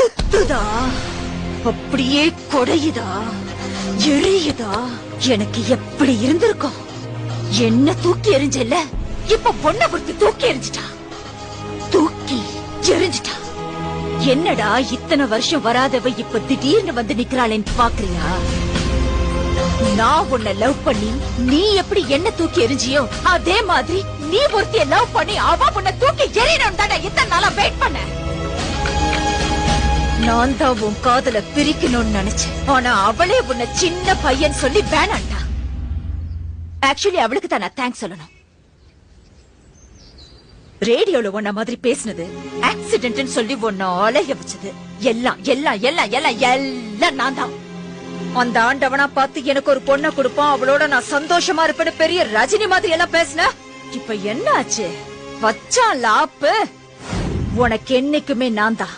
குத்துதா, அப்படியே கொடையுதா, எரியுதா. எனக்கு எப்படி இருந்திருக்கும்? என்ன தூக்கி எறிஞ்சல, இப்ப பொண்ண கொடுத்து தூக்கி எறிஞ்சிட்டா, தூக்கி எறிஞ்சிட்டா. என்னடா இத்தனை வருஷம் வராதவ இப்ப திடீர்னு வந்து நிக்கிறாளேன்னு பாக்குறியா? நான் உன்னை லவ் பண்ணி நீ எப்படி என்ன தூக்கி எறிஞ்சியோ அதே மாதிரி நீ ஒருத்திய லவ் பண்ணி அவ உன்னை தூக்கி எறியணும் தானே இத்தனை நாளா வெயிட் பண்ண. நான் தான் உன் காதல பிரிக்கணும்னு நினைச்சேன். ஆனா அவளே உன்னை சின்ன பையன் சொல்லி வேணாண்டா. ஆக்சுவலி அவளுக்கு தான் நான் தேங்க்ஸ் சொல்லணும். ரேடியோல உன்ன மாதிரி பேசினது, ஆக்சிடென்ட் சொல்லி உன்ன அலைய வச்சது எல்லாம் எல்லாம் எல்லாம் எல்லாம் எல்லாம் நான் தான். அந்த ஆண்டவனா பார்த்து எனக்கு ஒரு பொண்ணை கொடுப்பான், அவளோட நான் சந்தோஷமா இருப்பேன்னு பெரிய ரஜினி மாதிரி எல்லாம் பேசின. இப்ப என்ன ஆச்சு? வச்சான் லாப்பு. உனக்கு என்னைக்குமே நான் தான்.